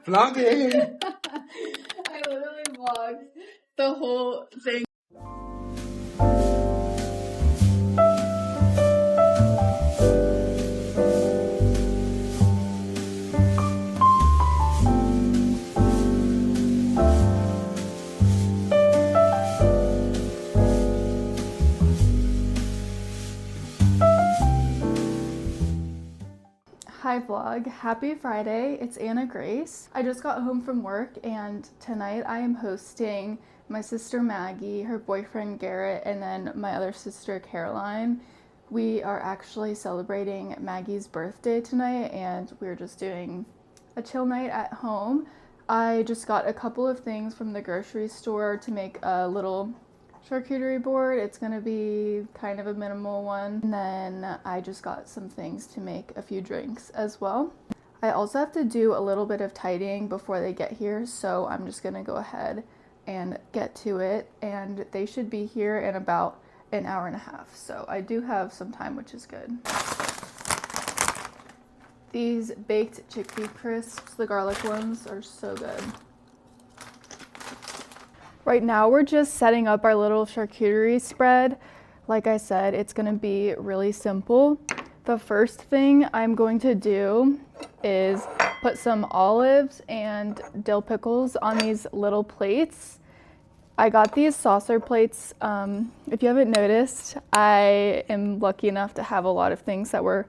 Vlogging! I literally vlogged the whole thing. Hi vlog, happy Friday, it's Anna Grace. I just got home from work and tonight I am hosting my sister Maggie, her boyfriend Garrett, and then my other sister Caroline. We are actually celebrating Maggie's birthday tonight and we're just doing a chill night at home. I just got a couple of things from the grocery store to make a little charcuterie board. It's gonna be kind of a minimal one. And then I just got some things to make a few drinks as well. I also have to do a little bit of tidying before they get here, so I'm just gonna go ahead and get to it. And they should be here in about an hour and a half, so I do have some time, which is good. These baked chickpea crisps, the garlic ones, are so good. Right now we're just setting up our little charcuterie spread. Like I said, it's gonna be really simple. The first thing I'm going to do is put some olives and dill pickles on these little plates. I got these saucer plates. If you haven't noticed, I am lucky enough to have a lot of things that were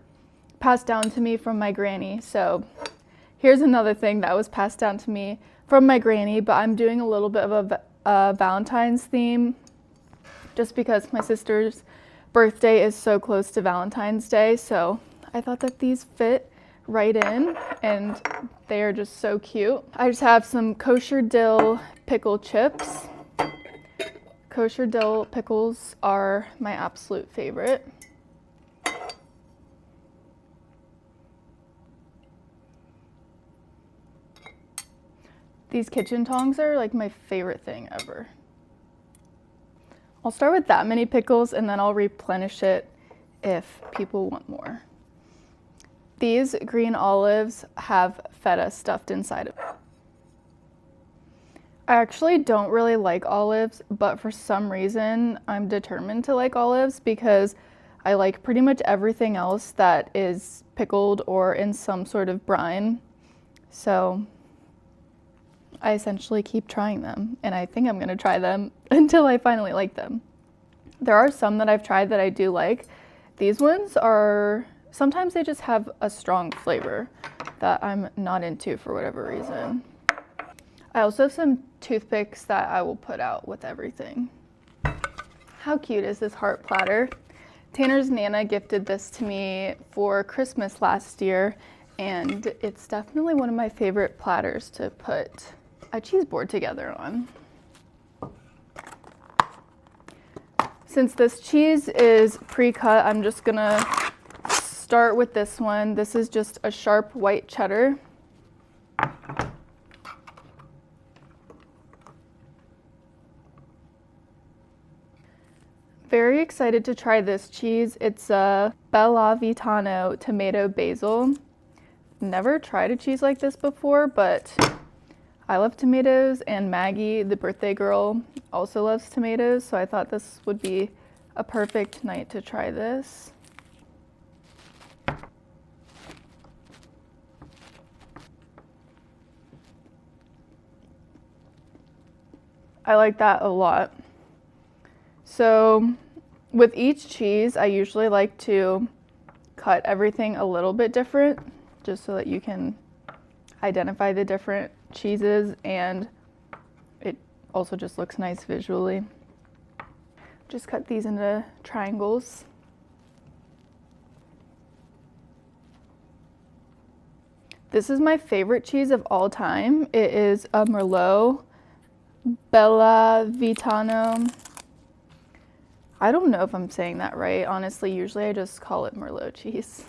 passed down to me from my granny. So here's another thing that was passed down to me from my granny, but I'm doing a little bit of a Valentine's theme just because my sister's birthday is so close to Valentine's Day, so I thought that these fit right in and they are just so cute. I just have some kosher dill pickle chips. Kosher dill pickles are my absolute favorite. These kitchen tongs are like my favorite thing ever. I'll start with that many pickles and then I'll replenish it if people want more. These green olives have feta stuffed inside of it. I actually don't really like olives, but for some reason I'm determined to like olives because I like pretty much everything else that is pickled or in some sort of brine. So I essentially keep trying them, and I think I'm gonna try them until I finally like them. There are some that I've tried that I do like. These ones are, sometimes they just have a strong flavor that I'm not into for whatever reason. I also have some toothpicks that I will put out with everything. How cute is this heart platter? Tanner's Nana gifted this to me for Christmas last year, and it's definitely one of my favorite platters to put a cheese board together on. Since this cheese is pre-cut, I'm just gonna start with this one. This is just a sharp white cheddar. Very excited to try this cheese. It's a Bella Vitano tomato basil. Never tried a cheese like this before, but I love tomatoes, and Maggie, the birthday girl, also loves tomatoes, so I thought this would be a perfect night to try this. I like that a lot. So with each cheese, I usually like to cut everything a little bit different, just so that you can identify the different cheeses, and it also just looks nice visually. Just cut these into triangles. This is my favorite cheese of all time. It is a Merlot Bella Vitano. I don't know if I'm saying that right. Honestly, usually I just call it Merlot cheese.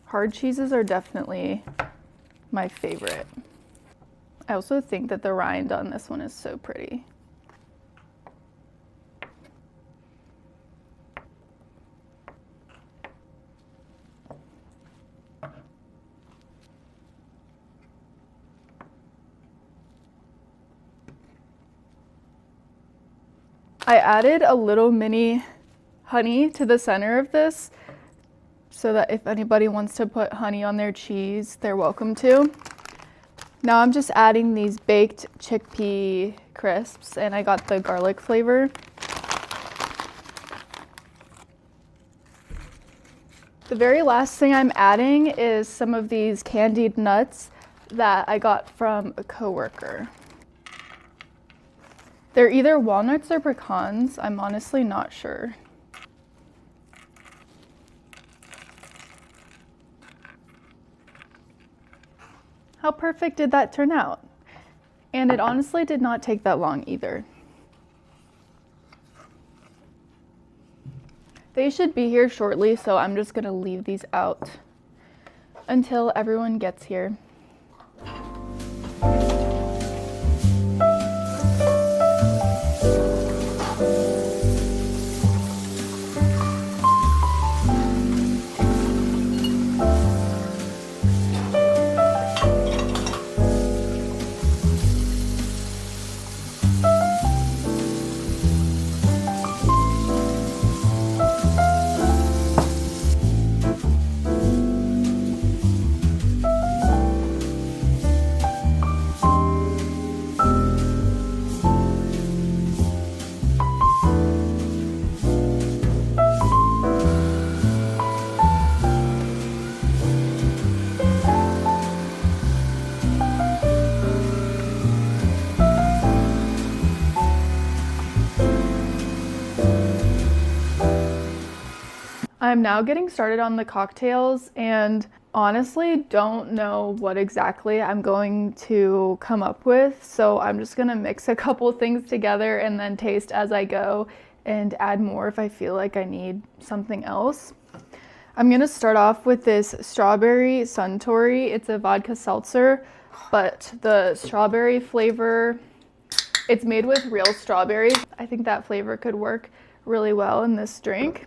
Hard cheeses are definitely my favorite. I also think that the rind on this one is so pretty. I added a little mini honey to the center of this so that if anybody wants to put honey on their cheese, they're welcome to. Now I'm just adding these baked chickpea crisps, and I got the garlic flavor. The very last thing I'm adding is some of these candied nuts that I got from a coworker. They're either walnuts or pecans. I'm honestly not sure. How perfect did that turn out? And it honestly did not take that long either. They should be here shortly, so I'm just gonna leave these out until everyone gets here. I'm now getting started on the cocktails and honestly don't know what exactly I'm going to come up with. So I'm just gonna mix a couple things together and then taste as I go and add more if I feel like I need something else. I'm gonna start off with this strawberry Suntory. It's a vodka seltzer, but the strawberry flavor, it's made with real strawberries. I think that flavor could work really well in this drink.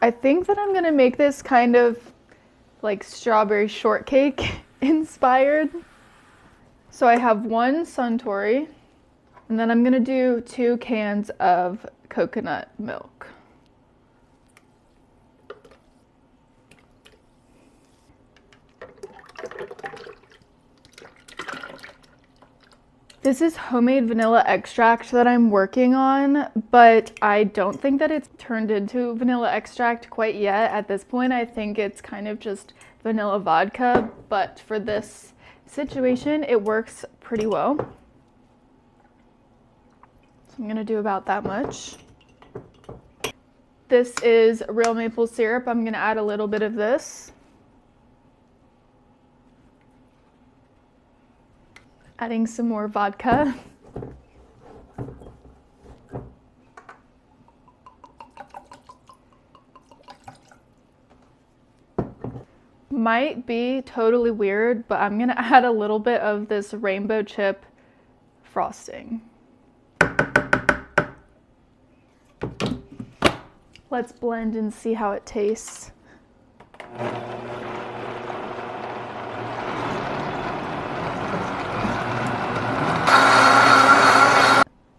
I think that I'm gonna make this kind of like strawberry shortcake inspired. So I have one Suntory, and then I'm gonna do 2 cans of coconut milk. This is homemade vanilla extract that I'm working on, but I don't think that it's turned into vanilla extract quite yet. At this point, I think it's kind of just vanilla vodka, but for this situation, it works pretty well. So I'm gonna do about that much. This is real maple syrup. I'm gonna add a little bit of this. Adding some more vodka. Might be totally weird, but I'm gonna add a little bit of this rainbow chip frosting. Let's blend and see how it tastes.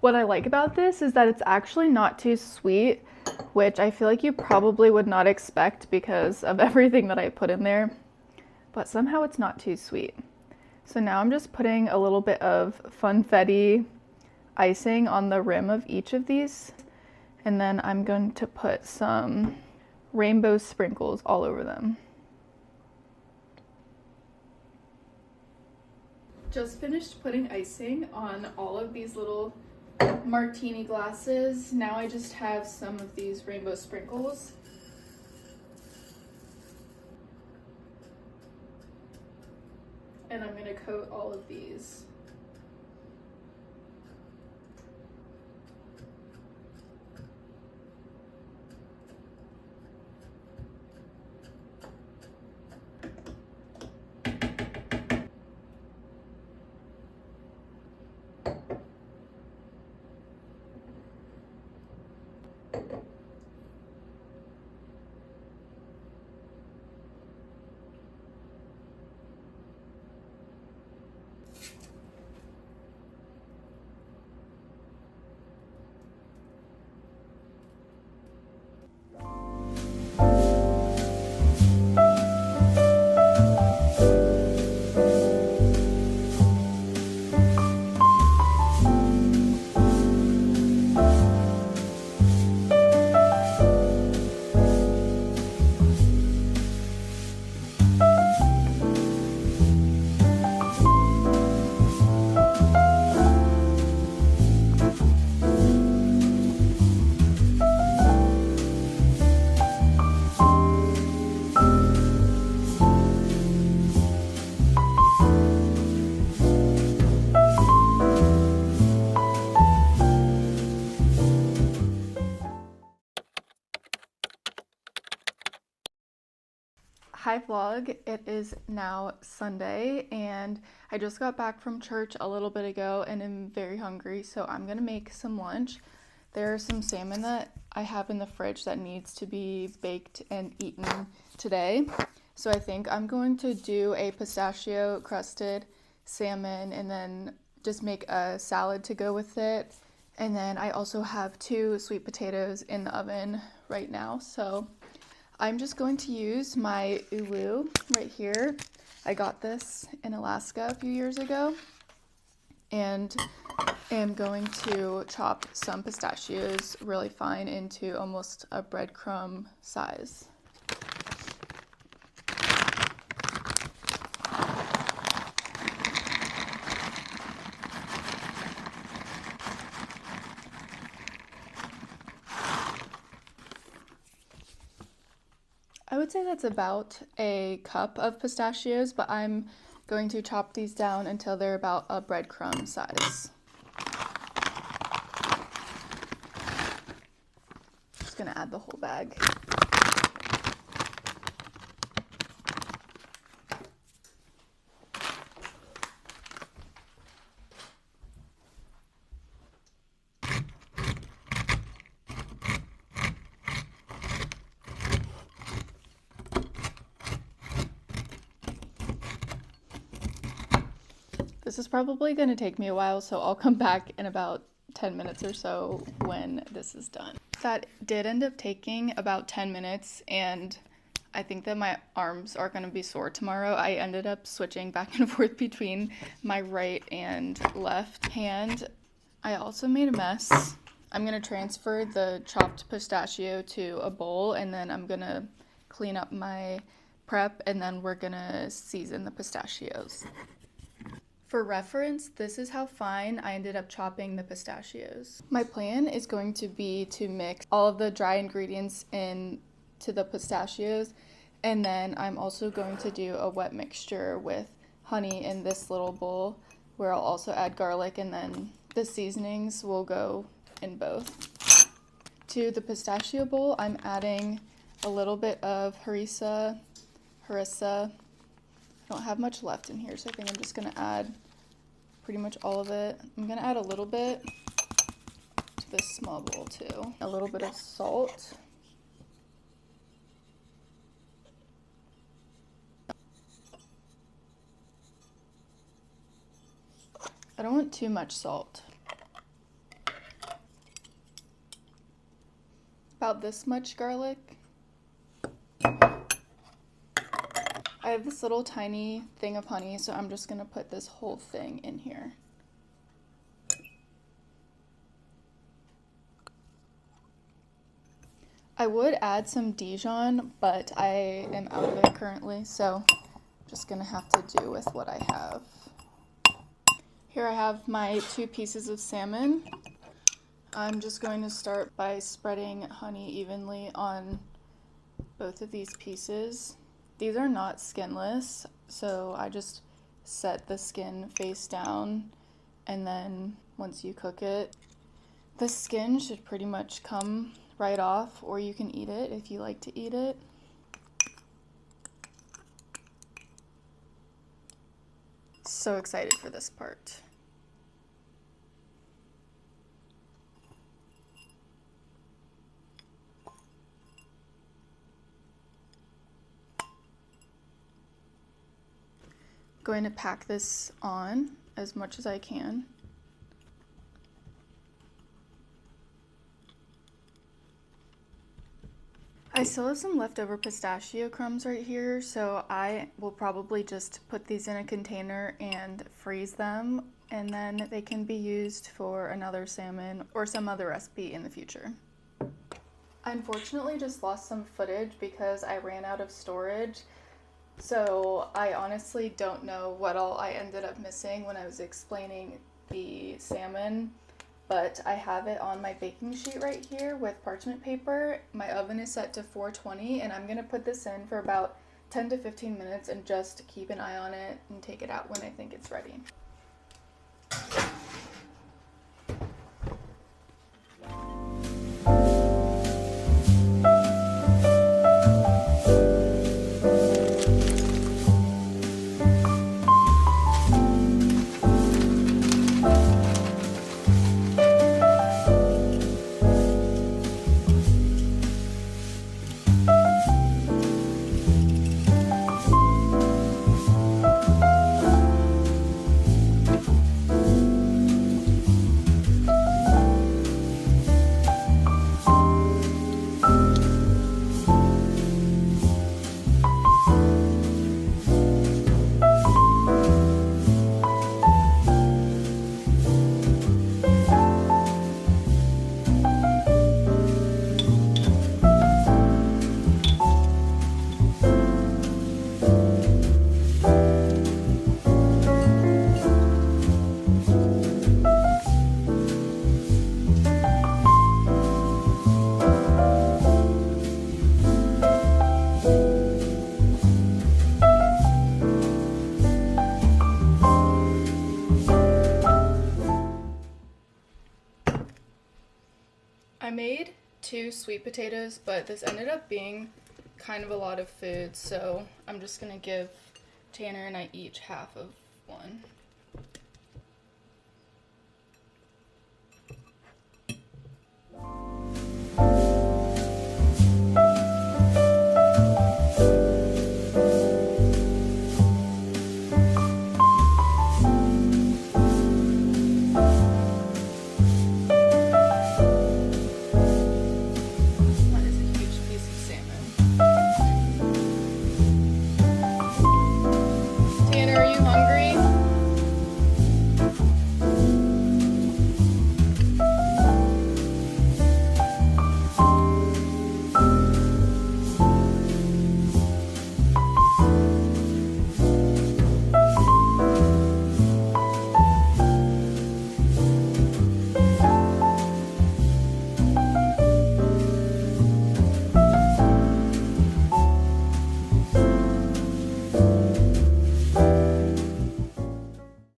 What I like about this is that it's actually not too sweet, which I feel like you probably would not expect because of everything that I put in there, but somehow it's not too sweet. So now I'm just putting a little bit of funfetti icing on the rim of each of these, and then I'm going to put some rainbow sprinkles all over them. Just finished putting icing on all of these little martini glasses. Now I just have some of these rainbow sprinkles. And I'm gonna coat all of these. Hi vlog, it is now Sunday and I just got back from church a little bit ago and am very hungry, so I'm gonna make some lunch. There's some salmon that I have in the fridge that needs to be baked and eaten today. So I think I'm going to do a pistachio crusted salmon and then just make a salad to go with it. And then I also have 2 sweet potatoes in the oven right now. So I'm just going to use my ulu right here. I got this in Alaska a few years ago and am going to chop some pistachios really fine into almost a breadcrumb size. I would say that's about a cup of pistachios, but I'm going to chop these down until they're about a breadcrumb size. Just gonna add the whole bag. This is probably going to take me a while, so I'll come back in about 10 minutes or so when this is done. That did end up taking about 10 minutes, and I think that my arms are going to be sore tomorrow. I ended up switching back and forth between my right and left hand. I also made a mess. I'm going to transfer the chopped pistachio to a bowl, and then I'm going to clean up my prep, and then we're going to season the pistachios. For reference, this is how fine I ended up chopping the pistachios. My plan is going to be to mix all of the dry ingredients into the pistachios, and then I'm also going to do a wet mixture with honey in this little bowl where I'll also add garlic, and then the seasonings will go in both. To the pistachio bowl, I'm adding a little bit of harissa. I don't have much left in here, so I think I'm just going to add pretty much all of it. I'm going to add a little bit to this small bowl too. A little bit of salt. I don't want too much salt. About this much garlic. I have this little tiny thing of honey, so I'm just going to put this whole thing in here. I would add some Dijon, but I am out of it currently, so I'm just going to have to do with what I have. Here I have my 2 pieces of salmon. I'm just going to start by spreading honey evenly on both of these pieces. These are not skinless, so I just set the skin face down, and then once you cook it, the skin should pretty much come right off, or you can eat it if you like to eat it. So excited for this part. Going to pack this on as much as I can. I still have some leftover pistachio crumbs right here, so I will probably just put these in a container and freeze them, and then they can be used for another salmon or some other recipe in the future. I unfortunately just lost some footage because I ran out of storage. So I honestly don't know what all I ended up missing when I was explaining the salmon, but I have it on my baking sheet right here with parchment paper. My oven is set to 420, and I'm going to put this in for about 10 to 15 minutes and just keep an eye on it and take it out when I think it's ready. sweet potatoes, but this ended up being kind of a lot of food, so I'm just gonna give Tanner and I each half of one.